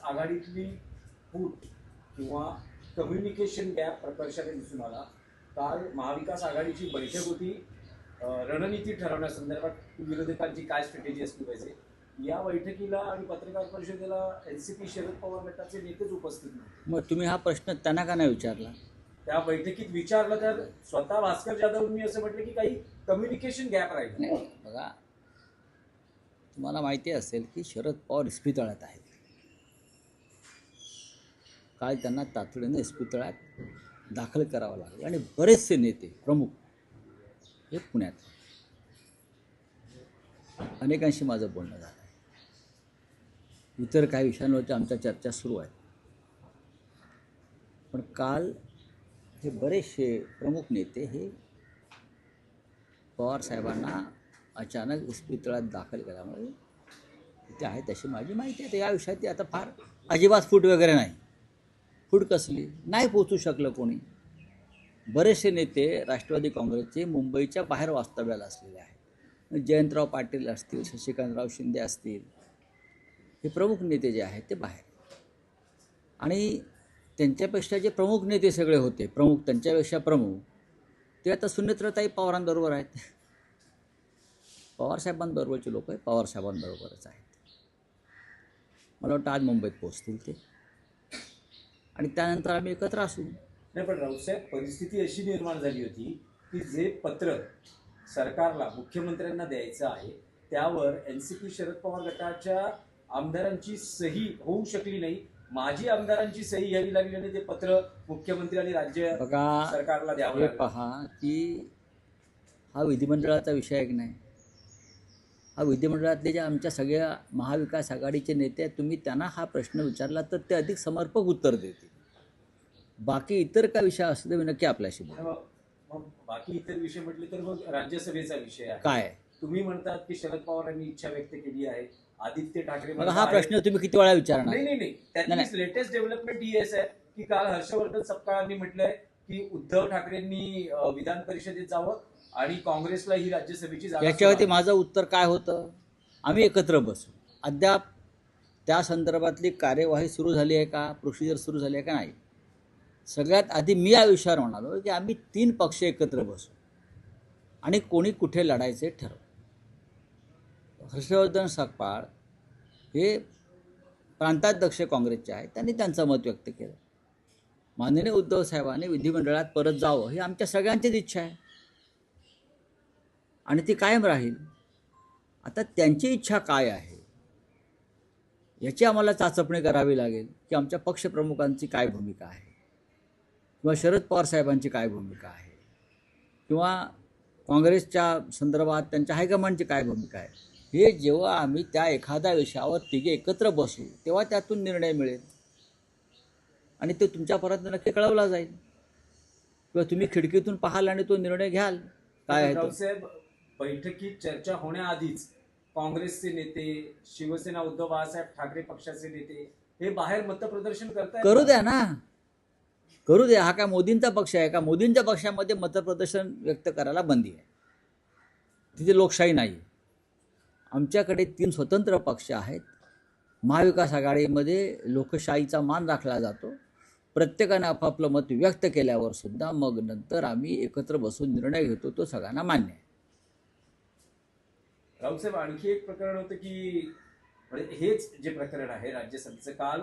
आघाडीतली फूट किंवा communication gap प्रकर्षाने दिसून आला. काल महाविकास आघाडीची बैठक होती. रणनीती ठरवण्यासंदर्भात विरोधकांची काय स्ट्रॅटेजी असली पाहिजे या बैठकीला आणि पत्रकार परिषदेला एनसीपी शरद पवार गटाचे नेतेच उपस्थित नव्हते. मग तुम्ही हा प्रश्न त्यांना का नाही विचारला? त्या बैठकीत विचारलं तर स्वतः भास्कर जाधवनी असं म्हटलं की काही कम्युनिकेशन गॅप राहील. नाही बघा, तुम्हाला माहिती असेल की शरद पवार इस्पितळात आहेत. काल त्यांना तातडीने इस्पितळात दाखल करावं लागलं आणि बरेचसे नेते प्रमुख हे पुण्यात. अनेकांशी माझं बोलणं झालं आहे. इतर काही विषयांवरती आमच्या चर्चा सुरू आहेत. पण काल हे बरेचसे प्रमुख नेते हे पवार साहेबांना अचानक इस्पितळात दाखल केल्यामुळे ते आहेत अशी माझी माहिती आहे. या विषयात आता फार अजिबात फूट वगैरे नाही. फूट कसली नाही पोचू शकलं कोणी. बरेचसे नेते राष्ट्रवादी काँग्रेसचे मुंबईच्या बाहेर वास्तव्याला असलेले आहेत. जयंतराव पाटील असतील, शशिकांतराव शिंदे असतील, हे प्रमुख नेते जे आहेत ते बाहेर. आणि त्यांच्यापेक्षा जे प्रमुख नेते सगळे होते, त्यांच्यापेक्षा प्रमुख ते आता सुनेत्रताई पवारांबरोबर आहेत. पवारसाहेबांबरोबरचे लोक आहेत, पवारसाहेबांबरोबरच आहेत. मला वाटतं आज मुंबईत पोहोचतील ते आणि त्यानंतर आम्ही एकत्र असू. नाही पण राऊतसाहेब, परिस्थिती अशी निर्माण झाली होती की जे पत्र सरकारला मुख्यमंत्र्यांना द्यायचं आहे त्यावर एनसीपी शरद पवार गटाच्या आमदारांची सही होऊ शकली नाही. माजी आमदारांची सही घ्यावी लागली आणि ते पत्र मुख्यमंत्री आणि राज्य सरकारला द्यावं लागलं. पहा की हा विधिमंडळाचा विषय आहे की नाही. हा विधिमंडळातले जे आमच्या सगळ्या महाविकास आघाडीचे नेते आहेत, तुम्ही त्यांना हा प्रश्न विचारला तर ते अधिक समर्पक उत्तर देतील. बाकी इतर काय विषय असले तर मी नक्की आपल्याशी बोलू. मग बाकी इतर विषय म्हटले तर मग राज्यसभेचा विषय आहे. काय तुम्ही म्हणतात की शरद पवारांनी इच्छा व्यक्त केली आहे. आदित्य ठाकरे हा प्रश्न तुम्ही किती वेळा विचारणार? नाही, त्याची लेटेस्ट डेव्हलपमेंट ही आहे की काल हर्षवर्धन सपकाळांनी म्हटलंय की उद्धव ठाकरेंनी विधान परिषदेत जावं आणि काँग्रेसला ही राज्यसभेची जागा. याच्यावरती माझं उत्तर काय होतं? आम्ही एकत्र बसू. अद्याप त्या संदर्भातली कार्यवाही सुरू झाली आहे का, प्रोसिजर सुरू झाली आहे का नाही. सगळ्यात आधी मी या विषयावर म्हणालो की आम्ही 3 पक्ष एकत्र बसू आणि कोणी कुठे लढायचे ठरवू. हर्षवर्धन सकपाळ हे प्रांताध्यक्ष काँग्रेसचे आहेत, त्यांनी त्यांचं मत व्यक्त केलं. माननीय उद्धव साहेबांनी विधिमंडळात परत जावं ही आमच्या सगळ्यांचीच इच्छा आहे आणि ती कायम राहील. आता त्यांची इच्छा काय आहे याची आम्हाला चाचपणी करावी लागेल की आमच्या पक्षप्रमुखांची काय भूमिका आहे किंवा शरद पवार साहेबांची काय भूमिका आहे किंवा काँग्रेसच्या संदर्भात त्यांच्या हायकमांडची काय भूमिका आहे. हे जेव्हा आम्ही त्या एखाद्या विषयावर तिघे एकत्र बसू तेव्हा त्यातून निर्णय मिळेल आणि तो तुमच्यापर्यंत नक्की कळवला जाईल किंवा तुम्ही खिडकीतून पाहाल आणि तो निर्णय घ्याल. काय आहे रावसाहेब, बैठकीत चर्चा होण्याआधीच काँग्रेसचे नेते, शिवसेना उद्धव बाळासाहेब ठाकरे पक्षाचे नेते हे बाहेर मतप्रदर्शन करतात. करू द्या ना, करू द्या. हा काय मोदींचा पक्ष आहे का? मोदींच्या पक्षामध्ये मतप्रदर्शन व्यक्त करायला बंदी आहे. तिथे लोकशाही नाही. आमच्याकडे 3 स्वतंत्र पक्ष आहेत. महाविकास आघाडीमध्ये लोकशाहीचा मान राखला जातो. प्रत्येकाने आपापलं मत व्यक्त केल्यावर सुद्धा मग नंतर आम्ही एकत्र बसून निर्णय घेतो, तो सगळ्यांना मान्य आहे. राऊतसाहेब, आणखी एक प्रकरण होतं की हेच जे प्रकरण आहे राज्यसभेचं, काल